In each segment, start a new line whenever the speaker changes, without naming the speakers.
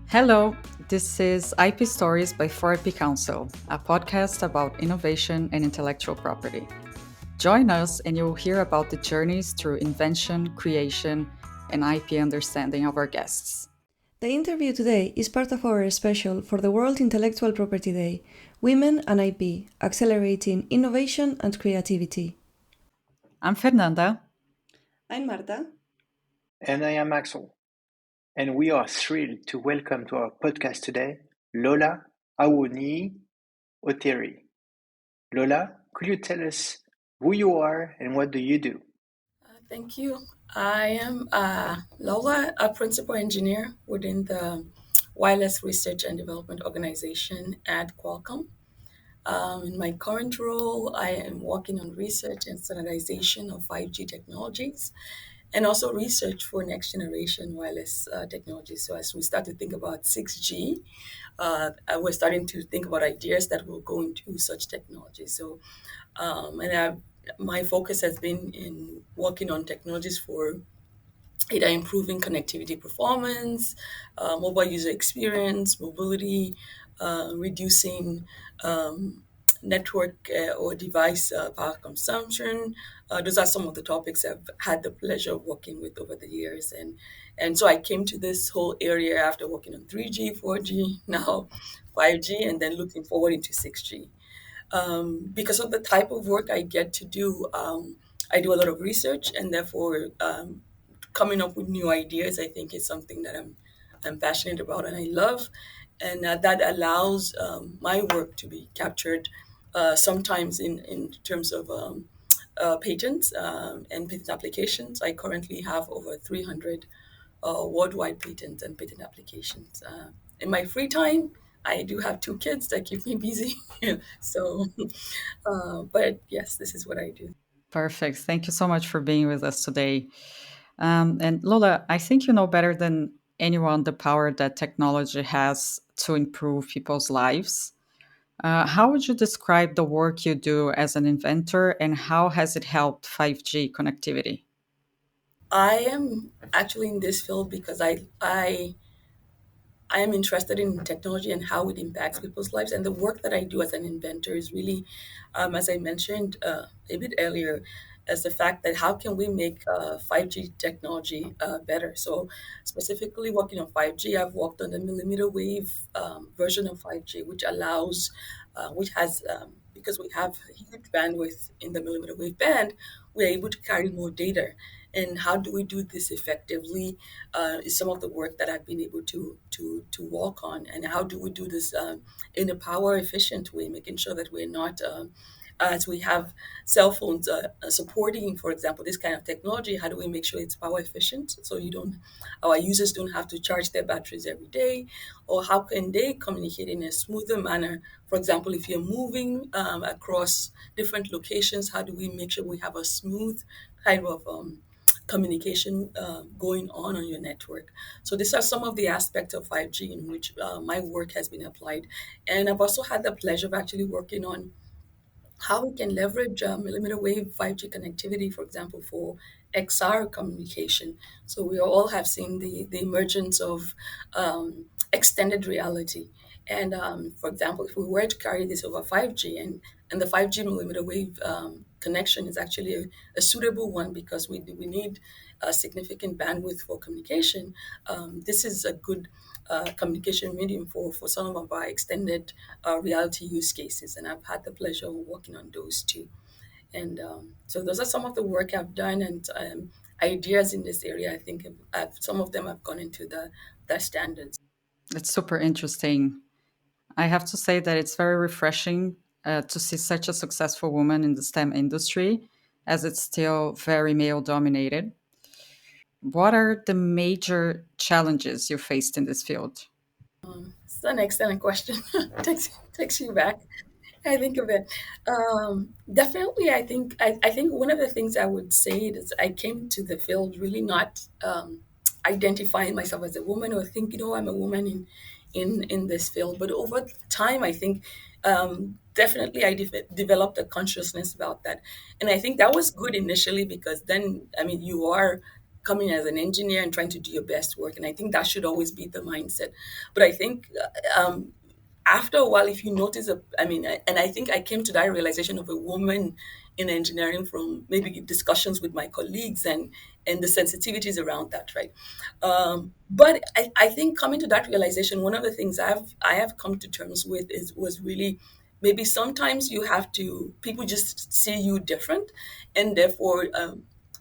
Hello, this is IP Stories by 4IP Council, a podcast about innovation and intellectual property. Join us and you'll hear about the journeys through invention, creation, and IP understanding of our guests.
The interview today is part of our special for the World Intellectual Property Day Women and IP Accelerating Innovation and Creativity.
I'm Fernanda.
I'm Marta.
And I am Axel. And we are thrilled to welcome to our podcast today Lola Awoniyi-Oteri. Lola, could you tell us who you are and what do you do?
Thank you. I am Lola, a principal engineer within the Wireless Research and Development Organization at Qualcomm. In my current role, I am working on research and standardization of 5G technologies and also research for next generation wireless technology. So as we start to think about 6G, we're starting to think about ideas that will go into such technology. So, my focus has been in working on technologies for either improving connectivity performance, mobile user experience, mobility, reducing network or device power consumption. Those are some of the topics I've had the pleasure of working with over the years. And so I came to this whole area after working on 3G, 4G, now 5G, and then looking forward into 6G. Because of the type of work I get to do, I do a lot of research, and therefore coming up with new ideas, I think is something that I'm passionate about and I love, and that allows my work to be captured sometimes in terms of patents and patent applications. I currently have over 300 worldwide patents and patent applications. In my free time, I do have two kids that keep me busy. So, but yes, this is what I do.
Perfect. Thank you so much for being with us today. And Lola, I think you know better than anyone the power that technology has to improve people's lives. How would you describe the work you do as an inventor and how has it helped 5G connectivity?
I am actually in this field because I am interested in technology and how it impacts people's lives. And the work that I do as an inventor is really, as I mentioned a bit earlier, as the fact that how can we make 5G technology better? So, specifically working on 5G, I've worked on the millimeter wave version of 5G, which has, because we have huge bandwidth in the millimeter wave band, we're able to carry more data. And how do we do this effectively? Is some of the work that I've been able to work on, and how do we do this in a power efficient way, making sure that we're not as we have cell phones supporting, for example, this kind of technology. How do we make sure it's power efficient so you don't, our users don't have to charge their batteries every day, or how can they communicate in a smoother manner? For example, if you're moving across different locations, how do we make sure we have a smooth kind of communication going on your network. So these are some of the aspects of 5G in which my work has been applied. And I've also had the pleasure of actually working on how we can leverage millimeter wave 5G connectivity, for example, for XR communication. So we all have seen the emergence of extended reality. And for example, if we were to carry this over 5G and the 5G millimeter wave connection is actually a suitable one because we need a significant bandwidth for communication, this is a good communication medium for some of our extended reality use cases. And I've had the pleasure of working on those too. And so those are some of the work I've done and ideas in this area. I think some of them have gone into the standards.
It's super interesting. I have to say that it's very refreshing to see such a successful woman in the STEM industry, as it's still very male dominated. What are the major challenges you faced in this field?
It's an excellent question. takes you back. I think of it. Definitely, I think one of the things I would say is I came to the field really not identifying myself as a woman or thinking, oh, I'm a woman in this field. But over time, I think definitely I developed a consciousness about that, and I think that was good initially because then, I mean, you are coming as an engineer and trying to do your best work. And I think that should always be the mindset. But I think after a while, if you notice, and I think I came to that realization of a woman in engineering from maybe discussions with my colleagues and the sensitivities around that, right? But I think coming to that realization, one of the things I have come to terms with is was really maybe sometimes you have to people just see you different, and therefore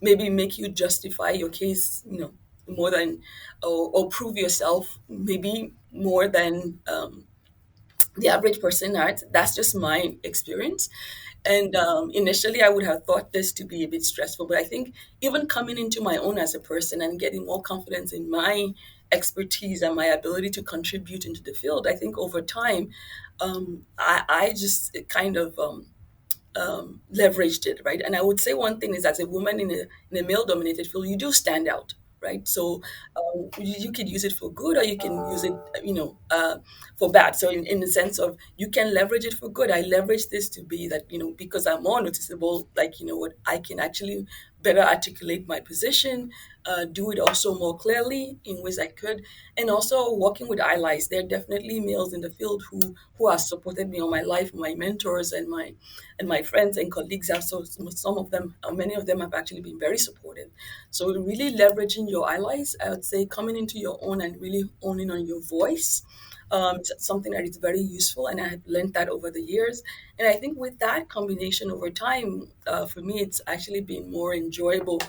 maybe make you justify your case, more than or prove yourself maybe more than the average person acts. That's just my experience. And initially, I would have thought this to be a bit stressful, but I think even coming into my own as a person and getting more confidence in my expertise and my ability to contribute into the field, I think over time, I just kind of leveraged it, right? And I would say one thing is, as a woman in a male-dominated field, you do stand out, right? So you could use it for good, or you can use it, for bad. So in the sense of you can leverage it for good. I leverage this to be that, because I'm more noticeable, like, what I can actually better articulate my position, do it also more clearly in ways I could, and also working with allies. There are definitely males in the field who have supported me all my life, my mentors and my friends and colleagues have. So some of them, many of them have actually been very supportive. So really leveraging your allies, I would say, coming into your own and really owning on your voice. It's something that is very useful, and I have learned that over the years. And I think with that combination over time, for me, it's actually been more enjoyable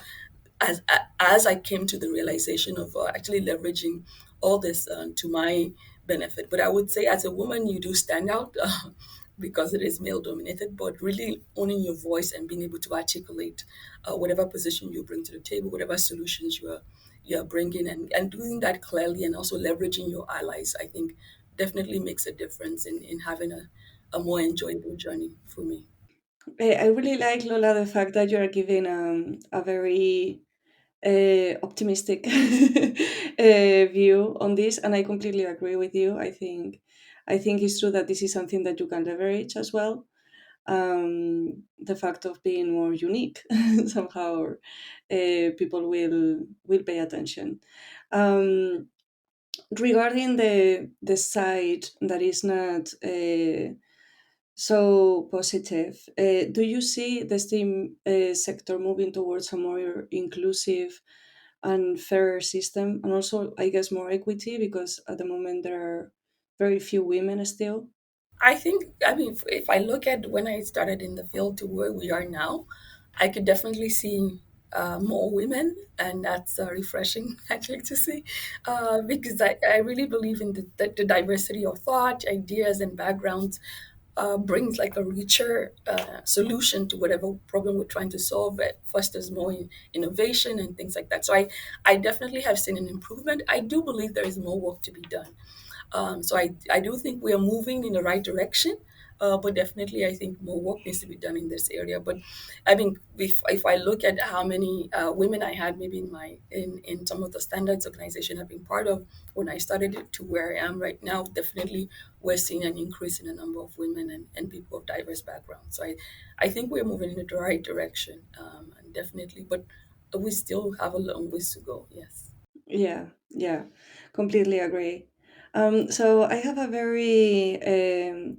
as I came to the realization of actually leveraging all this to my benefit. But I would say, as a woman, you do stand out because it is male dominated, but really owning your voice and being able to articulate whatever position you bring to the table, whatever solutions you are bringing, and doing that clearly, and also leveraging your allies, I think definitely makes a difference in having a more enjoyable journey for me.
I really like, Lola, the fact that you are giving a very optimistic view on this, and I completely agree with you. I think it's true that this is something that you can leverage as well. The fact of being more unique somehow, people will pay attention. Um, Regarding the side that is not so positive, do you see the STEAM sector moving towards a more inclusive and fairer system, and also, I guess, more equity, because at the moment there are very few women still?
I think, if I look at when I started in the field to where we are now, I could definitely see more women, and that's refreshing actually to see, because I really believe in the diversity of thought, ideas, and backgrounds brings like a richer solution to whatever problem we're trying to solve. It fosters more innovation and things like that. So I definitely have seen an improvement. I do believe there is more work to be done. So I do think we are moving in the right direction, but definitely I think more work needs to be done in this area. But I mean, if I look at how many women I had maybe in some of the standards organization I've been part of when I started it to where I am right now, definitely we're seeing an increase in the number of women and people of diverse backgrounds. So I think we're moving in the right direction, and definitely, but we still have a long ways to go. Yes.
Yeah, yeah, completely agree. So I have a very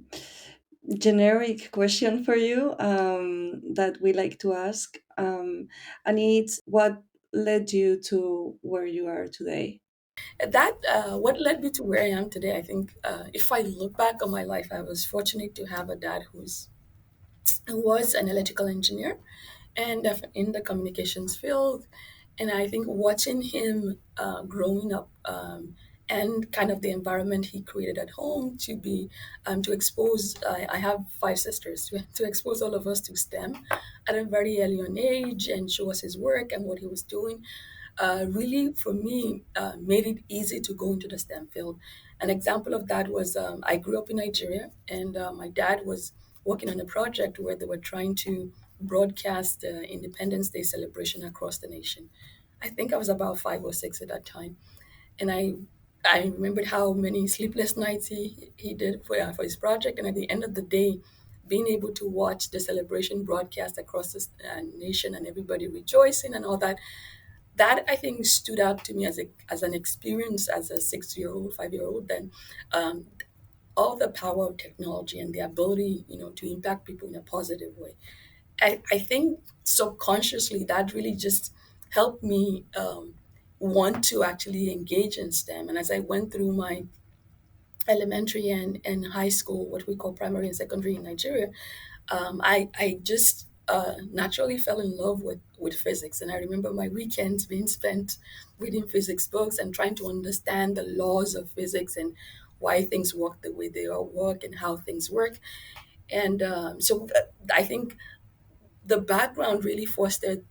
generic question for you, that we like to ask, and it's, what led you to where you are today?
That what led me to where I am today. I think if I look back on my life, I was fortunate to have a dad who was an electrical engineer and in the communications field. And I think watching him growing up, and kind of the environment he created at home to be to expose. I have five sisters, to expose all of us to STEM at a very early on age and show us his work and what he was doing, really for me made it easy to go into the STEM field. An example of that was, I grew up in Nigeria, and my dad was working on a project where they were trying to broadcast the Independence Day celebration across the nation. I think I was about 5 or 6 at that time, and I remembered how many sleepless nights he did for his project, and at the end of the day, being able to watch the celebration broadcast across the nation and everybody rejoicing and all that, that I think stood out to me as an experience as a 6 year old, 5 year old. Then um, all the power of technology and the ability, to impact people in a positive way. I think subconsciously that really just helped me want to actually engage in STEM. And as I went through my elementary and high school, what we call primary and secondary in Nigeria, I just naturally fell in love with physics. And I remember my weekends being spent reading physics books and trying to understand the laws of physics and why things work the way they all work and how things work. And I think the background really fostered,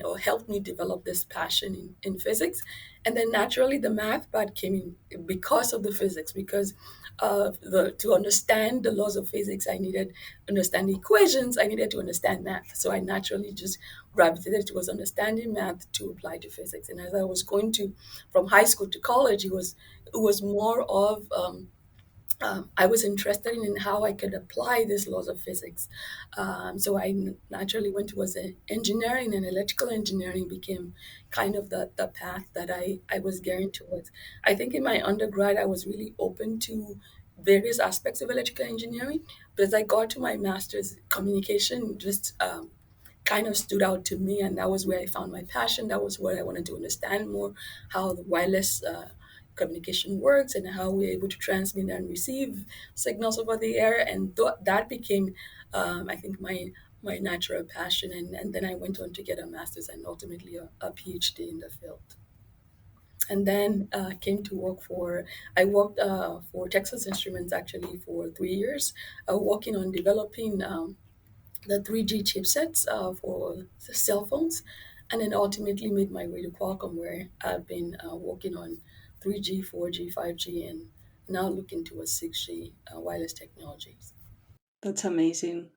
or helped me develop this passion in physics. And then naturally the math part came in because of the physics, because to understand the laws of physics, I needed to understand the equations, I needed to understand math. So I naturally just gravitated towards understanding math to apply to physics. And as I was going to, from high school to college, it was more of I was interested in how I could apply these laws of physics. So naturally went towards engineering, and electrical engineering became kind of the path that I was gearing towards. I think in my undergrad, I was really open to various aspects of electrical engineering, but as I got to my master's, communication just kind of stood out to me, and that was where I found my passion. That was where I wanted to understand more how the wireless communication works and how we're able to transmit and receive signals over the air, and that became, I think, my natural passion. And then I went on to get a master's and ultimately a PhD in the field. And then came to work for I worked for Texas Instruments actually for 3 years, working on developing the 3G chipsets for the cell phones, and then ultimately made my way to Qualcomm, where I've been working on 3G, 4G, 5G, and now looking towards 6G wireless technologies.
That's amazing.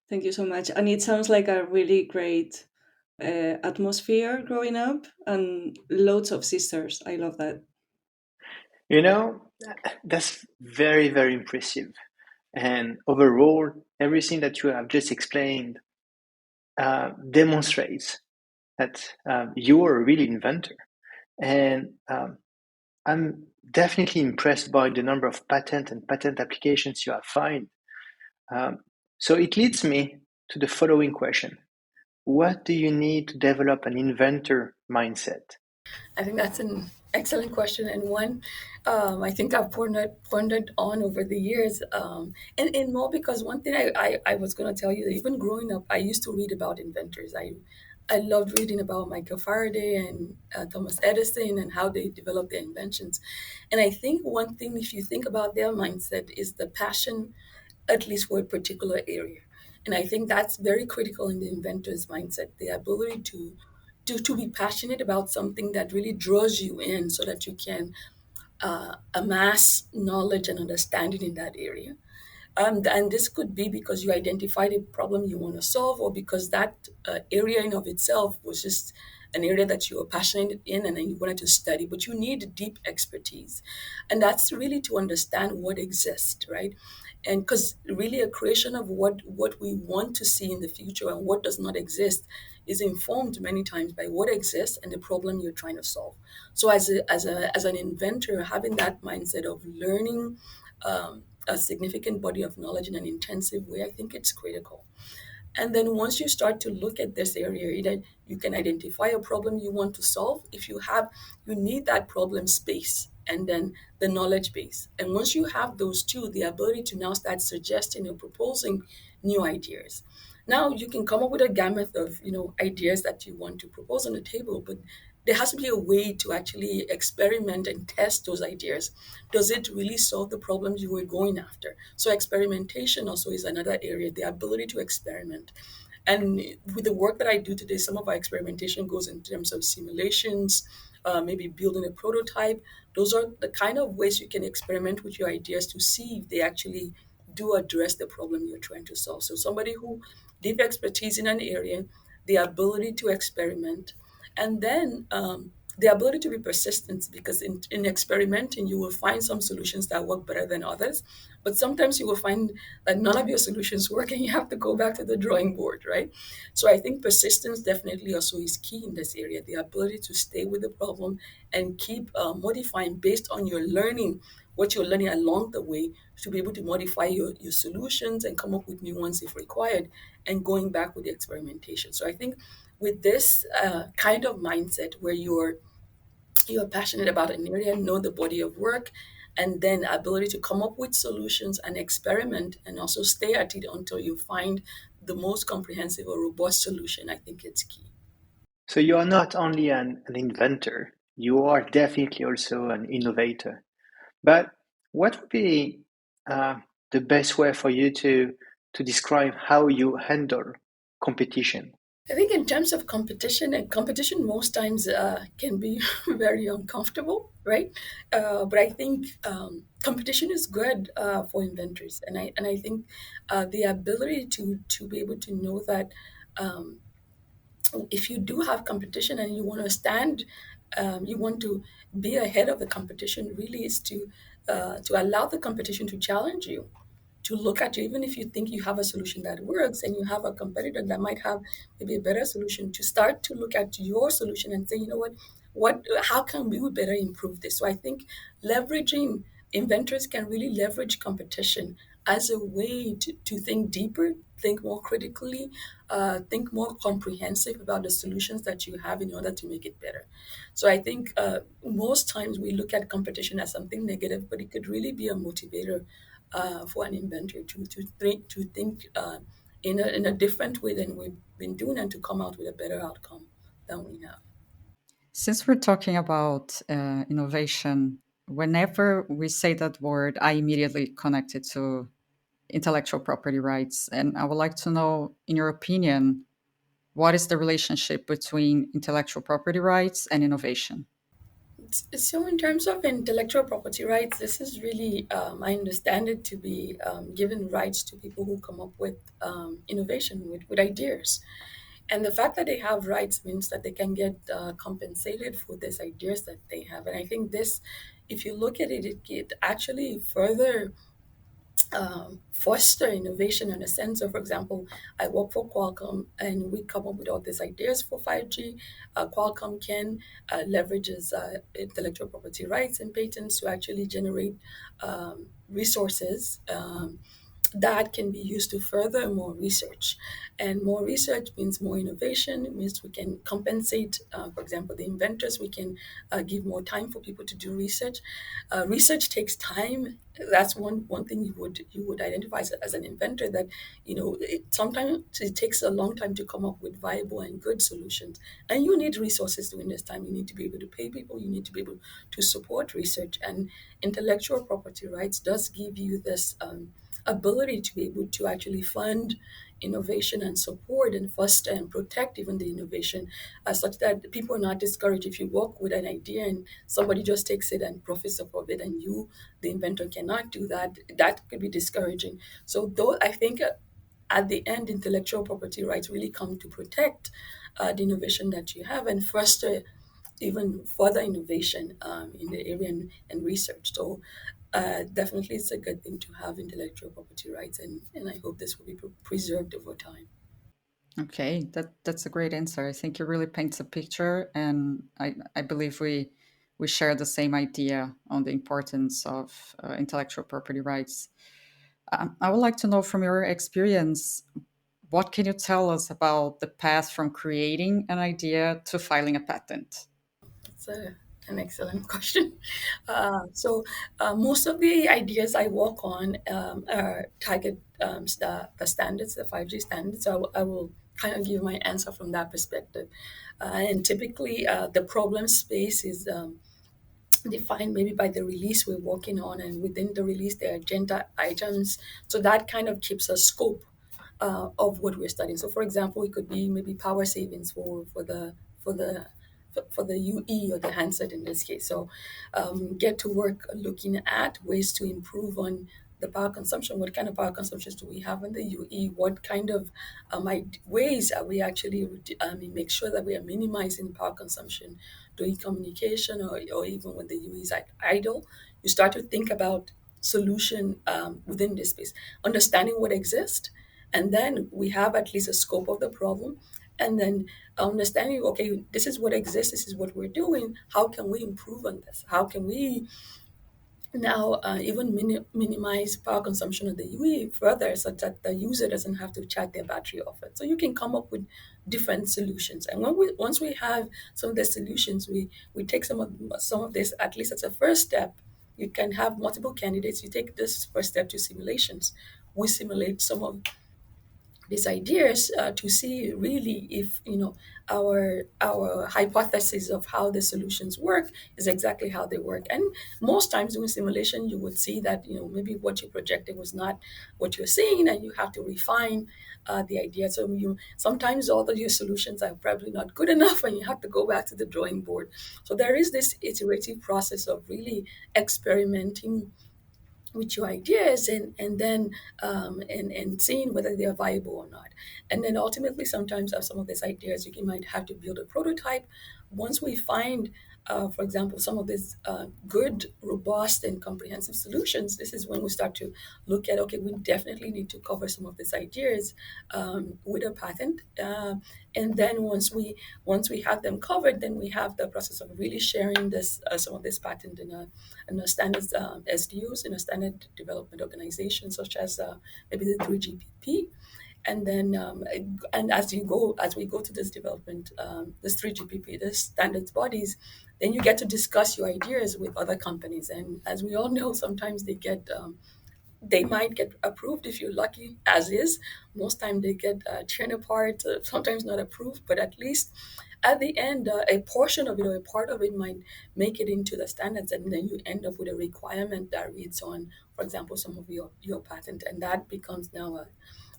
Thank you so much. And it sounds like a really great atmosphere growing up and loads of sisters. I love that.
You know, that's very, very impressive. And overall, everything that you have just explained demonstrates that you are a real inventor. And I'm definitely impressed by the number of patent and patent applications you have filed. Um, so it leads me to the following question. What do you need to develop an inventor mindset?
I think that's an excellent question, and one I think I've pondered on over the years. And more because one thing I was going to tell you that even growing up, I used to read about inventors. I loved reading about Michael Faraday and Thomas Edison and how they developed their inventions. And I think one thing, if you think about their mindset, is the passion, at least for a particular area. And I think that's very critical in the inventor's mindset, the ability to be passionate about something that really draws you in so that you can amass knowledge and understanding in that area. And this could be because you identified a problem you want to solve, or because that area in of itself was just an area that you were passionate in and then you wanted to study, but you need deep expertise. And that's really to understand what exists, right? And because really a creation of what we want to see in the future and what does not exist is informed many times by what exists and the problem you're trying to solve. So as an inventor, having that mindset of learning a significant body of knowledge in an intensive way, I think it's critical. And then once you start to look at this area, either you can identify a problem you want to solve. If you have, you need that problem space and then the knowledge base. And once you have those two, the ability to now start suggesting or proposing new ideas. Now you can come up with a gamut of ideas that you want to propose on the table, but there has to be a way to actually experiment and test those ideas. Does it really solve the problems you were going after? So experimentation also is another area, the ability to experiment. And with the work that I do today, some of our experimentation goes in terms of simulations, maybe building a prototype. Those are the kind of ways you can experiment with your ideas to see if they actually do address the problem you're trying to solve. So somebody who deep expertise in an area, the ability to experiment, and then the ability to be persistent, because in experimenting you will find some solutions that work better than others, but sometimes you will find that none of your solutions work and you have to go back to the drawing board, right? So I think persistence definitely also is key in this area, the ability to stay with the problem and keep modifying based on your learning, what you're learning along the way, to be able to modify your solutions and come up with new ones if required, and going back with the experimentation. So I think with this kind of mindset where you're passionate about an area, know the body of work, and then ability to come up with solutions and experiment and also stay at it until you find the most comprehensive or robust solution, I think it's key.
So you are not only an inventor, you are definitely also an innovator. But what would be uh, the best way for you to describe how you handle competition?
I think in terms of competition, and competition most times can be very uncomfortable, right? But I think competition is good for inventors, and I think the ability to be able to know that um, if you do have competition and you want to stand, you want to be ahead of the competition, really is to allow the competition to challenge you, to look at you, even if you think you have a solution that works and you have a competitor that might have maybe a better solution, to start to look at your solution and say, you know what, how can we better improve this? So I think leveraging inventors can really leverage competition as a way to think deeper, think more critically, think more comprehensive about the solutions that you have in order to make it better. So I think most times we look at competition as something negative, but it could really be a motivator for an inventor to think in a different way than we've been doing, and to come out with a better outcome than we have.
Since we're talking about innovation, whenever we say that word, I immediately connect it to intellectual property rights. And I would like to know, in your opinion, what is the relationship between intellectual property rights and innovation?
So, in terms of intellectual property rights, this is really, I understand it to be giving rights to people who come up with innovation, with ideas. And the fact that they have rights means that they can get compensated for these ideas that they have. And I think this, if you look at it, it actually further foster innovation in a sense. So, for example, I work for Qualcomm and we come up with all these ideas for 5G. Qualcomm can leverages intellectual property rights and patents to actually generate resources that can be used to further more research. And more research means more innovation. It means we can compensate, for example, the inventors. We can give more time for people to do research. Research takes time. That's one thing you would identify as an inventor, that sometimes it takes a long time to come up with viable and good solutions, and you need resources during this time. You need to be able to pay people. You need to be able to support research, and intellectual property rights does give you this ability to be able to actually fund innovation and support and foster and protect even the innovation, such that people are not discouraged if you work with an idea and somebody just takes it and profits off of it, and you, the inventor, cannot do that. That could be discouraging. So, though I think at the end, intellectual property rights really come to protect the innovation that you have and foster even further innovation in the area and research. So definitely it's a good thing to have intellectual property rights, and I hope this will be preserved over time.
Okay, that's a great answer. I think it really paints a picture, and I believe we share the same idea on the importance of intellectual property rights. I would like to know from your experience, what can you tell us about the path from creating an idea to filing a patent?
It's an excellent question. So most of the ideas I work on are target the standards, the 5G standards. So I will kind of give my answer from that perspective. And typically, the problem space is defined maybe by the release we're working on, and within the release there are agenda items, so that kind of keeps a scope of what we're studying. So for example, it could be maybe power savings for the UE or the handset in this case. So get to work looking at ways to improve on the power consumption. What kind of power consumptions do we have in the UE? What kind of ways are we actually make sure that we are minimizing power consumption doing communication, or even when the UE is idle? You start to think about solution within this space, understanding what exists, and then we have at least a scope of the problem, and then understanding, okay, this is what exists, this is what we're doing, how can we improve on this, how can we now even minimize power consumption of the UE further, such that the user doesn't have to charge their battery off it. So you can come up with different solutions, and once we have some of the solutions, we take some of this at least as a first step. You can have multiple candidates. You take this first step to simulations. We simulate some of these ideas to see really if our hypothesis of how the solutions work is exactly how they work. And most times doing simulation, you would see that maybe what you projected was not what you're seeing, and you have to refine the idea. So you sometimes all of your solutions are probably not good enough, and you have to go back to the drawing board. So there is this iterative process of really experimenting with your ideas, and then and seeing whether they are viable or not. And then ultimately, sometimes of some of these ideas, you might have to build a prototype. Once we find, for example, some of these good, robust, and comprehensive solutions, this is when we start to look at, okay, we definitely need to cover some of these ideas with a patent. And then once we have them covered, then we have the process of really sharing this some of this patent in a standards SDOs, in a standard development organization, such as maybe the 3GPP. And then and as we go to this development, this 3GPP, this standards bodies, then you get to discuss your ideas with other companies. And as we all know, sometimes they might get approved if you're lucky, as is. Most time they get torn apart, sometimes not approved, but at least at the end, a portion of it or a part of it might make it into the standards, and then you end up with a requirement that reads on, for example, some of your patent, and that becomes now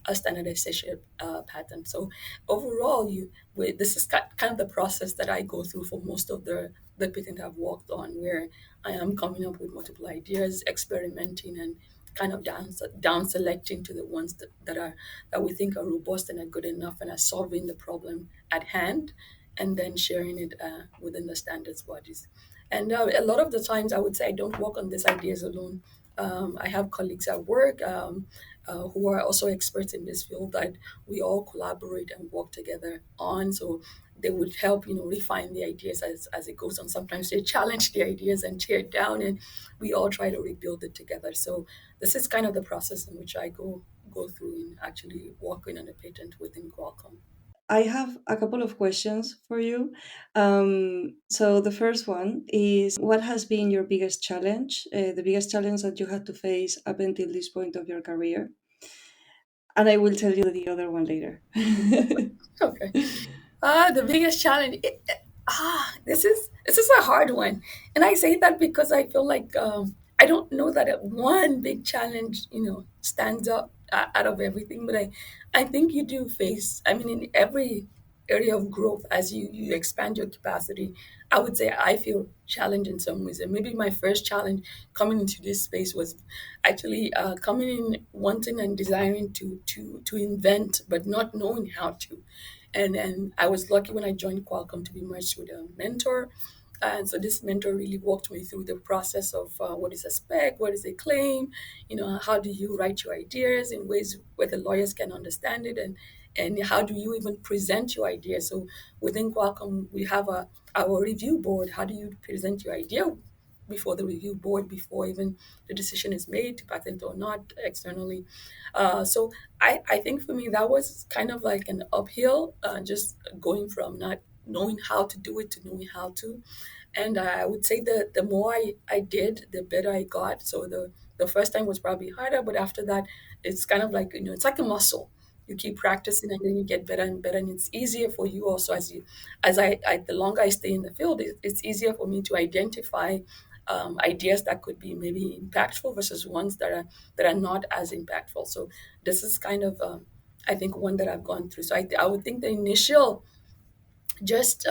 a standardization patent. So overall, this is kind of the process that I go through for most of the patent I've worked on, where I am coming up with multiple ideas, experimenting, and kind of down selecting to the ones that we think are robust and are good enough and are solving the problem at hand, and then sharing it within the standards bodies. And a lot of the times, I would say I don't work on these ideas alone. I have colleagues at work who are also experts in this field that we all collaborate and work together on. So they would help, refine the ideas as it goes on. Sometimes they challenge the ideas and tear it down, and we all try to rebuild it together. So this is kind of the process in which I go through in actually working on a patent within Qualcomm.
I have a couple of questions for you. So the first one is, what has been your biggest challenge, the biggest challenge that you had to face up until this point of your career? And I will tell you the other one later.
Okay. The biggest challenge. This is a hard one, and I say that because I feel like I don't know that one big challenge, stands up out of everything. But I think you do face. I mean, in every area of growth, as you expand your capacity, I would say I feel challenged in some ways. And maybe my first challenge coming into this space was actually coming in wanting and desiring to invent, but not knowing how to. And I was lucky when I joined Qualcomm to be merged with a mentor. And so this mentor really walked me through the process of what is a spec, what is a claim, how do you write your ideas in ways where the lawyers can understand it, and how do you even present your idea. So within Qualcomm, we have our review board. How do you present your idea before the review board, before even the decision is made to patent or not externally? So I think for me, that was kind of like an uphill, just going from not knowing how to do it to knowing how to. And I would say that the more I did, the better I got. So the first time was probably harder, but after that, it's kind of like, it's like a muscle. You keep practicing, and then you get better and better, and it's easier for you also as the longer I stay in the field, it's easier for me to identify ideas that could be maybe impactful versus ones that are not as impactful. So this is kind of I think one that I've gone through. So I would think the initial just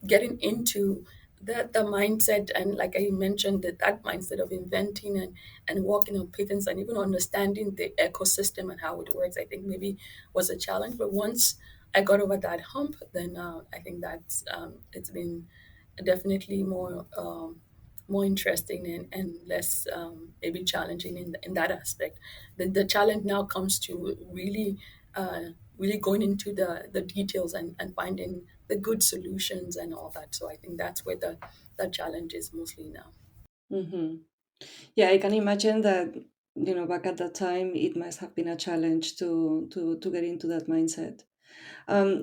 getting into the mindset, and like I mentioned, that mindset of inventing and working on patents and even understanding the ecosystem and how it works, I think maybe was a challenge. But once I got over that hump, then I think that's it's been definitely more interesting and less maybe challenging in that aspect. The challenge now comes to really really going into the details and finding the good solutions and all that. So I think that's where the challenge is mostly now.
Hmm. Yeah, I can imagine that, back at that time, it must have been a challenge to get into that mindset.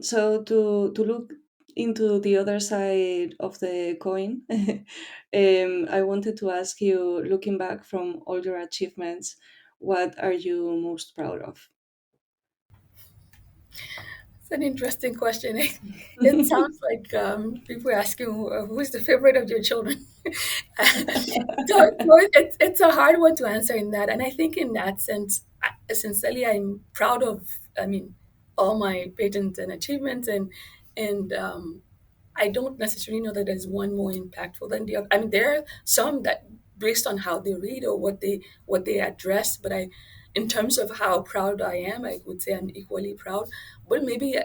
So to look into the other side of the coin, I wanted to ask you, looking back from all your achievements, what are you most proud of?
It's an interesting question. It sounds like people are asking who's the favorite of your children. So it's a hard one to answer in that. And I think in that sense, sincerely, I'm proud of, I mean, all my patents and achievements, and I don't necessarily know that there's one more impactful than the other. I mean, there are some that based on how they read or what they address, but in terms of how proud I am, I would say I'm equally proud. But maybe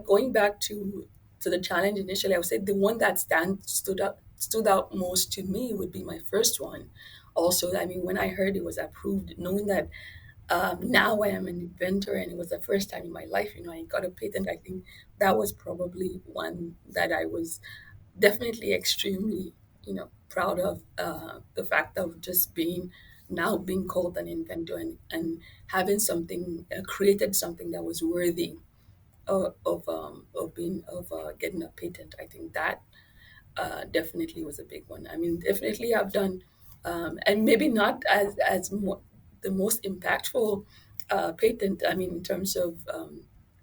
going back to the challenge initially, I would say the one that stood out most to me would be my first one. Also, I mean, when I heard it was approved, knowing that now I am an inventor, and it was the first time in my life, I got a patent. I think that was probably one that I was definitely extremely, proud of. The fact of just being called an inventor and having something created something that was worthy of getting a patent. I think that definitely was a big one. I mean, definitely I've done, and maybe not the most impactful patent. I mean, in terms of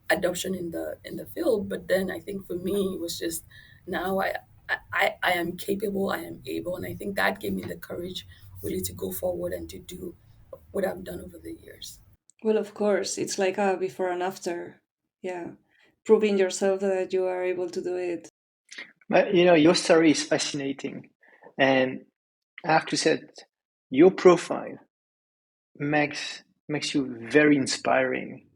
adoption in the field, but then I think for me it was just now I am capable, I am able, and I think that gave me the courage really to go forward and to do what I've done over the years.
Well, of course, it's like a before and after. Yeah, proving yourself that you are able to do it.
But your story is fascinating, and I have to say, that your profile makes you very inspiring.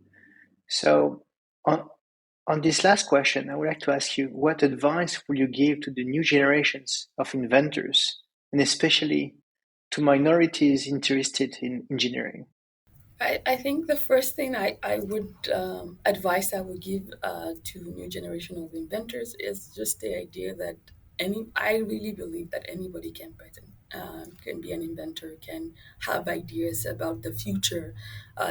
So, on this last question, I would like to ask you, what advice would you give to the new generations of inventors, and especially to minorities interested in engineering?
I think the first thing I would advice I would give to new generation of inventors is just the idea that I really believe that anybody can be an inventor, can have ideas about the future,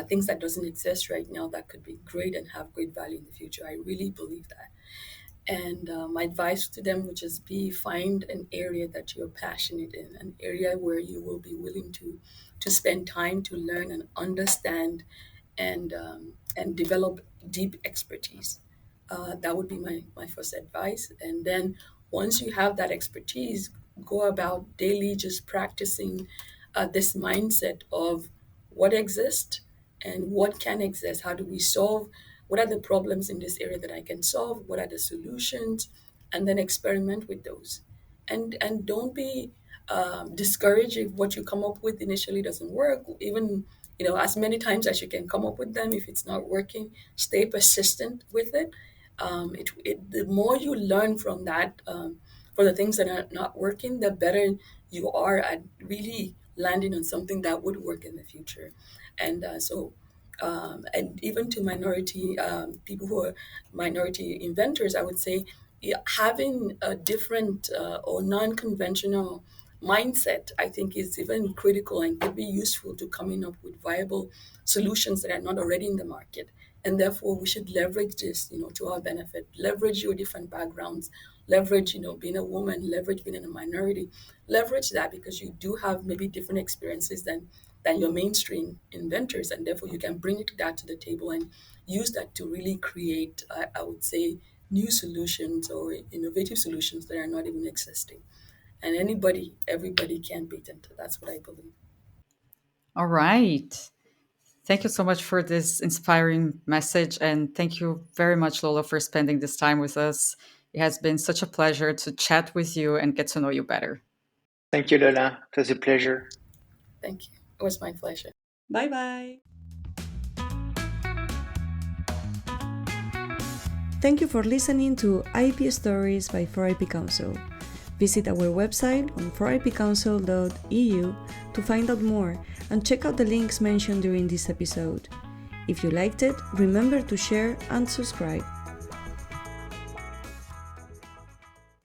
things that doesn't exist right now that could be great and have great value in the future. I really believe that. And my advice to them would just be find an area that you're passionate in, an area where you will be willing to spend time to learn and understand and develop deep expertise. That would be my first advice. And then once you have that expertise, go about daily just practicing this mindset of what exists and what can exist. How do we solve? What are the problems in this area that I can solve? What are the solutions? And then experiment with those. And don't be discouraged if what you come up with initially doesn't work. Even as many times as you can come up with them, if it's not working, stay persistent with it. The more you learn from that, for the things that are not working, the better you are at really landing on something that would work in the future. And even to minority people who are minority inventors, I would say, yeah, having a different or non-conventional mindset, I think, is even critical and could be useful to coming up with viable solutions that are not already in the market. And therefore, we should leverage this, to our benefit. Leverage your different backgrounds. Leverage, being a woman. Leverage being in a minority. Leverage that because you do have maybe different experiences than your mainstream inventors, and therefore you can bring that to the table and use that to really create, I would say, new solutions or innovative solutions that are not even existing. And everybody can patent. That's what I believe.
All right. Thank you so much for this inspiring message. And thank you very much, Lola, for spending this time with us. It has been such a pleasure to chat with you and get to know you better.
Thank you, Lola. It was a pleasure.
Thank you. It was my pleasure.
Bye bye. Thank you for listening to IP Stories by 4IP Council. Visit our website on 4ipcouncil.eu to find out more and check out the links mentioned during this episode. If you liked it, remember to share and subscribe.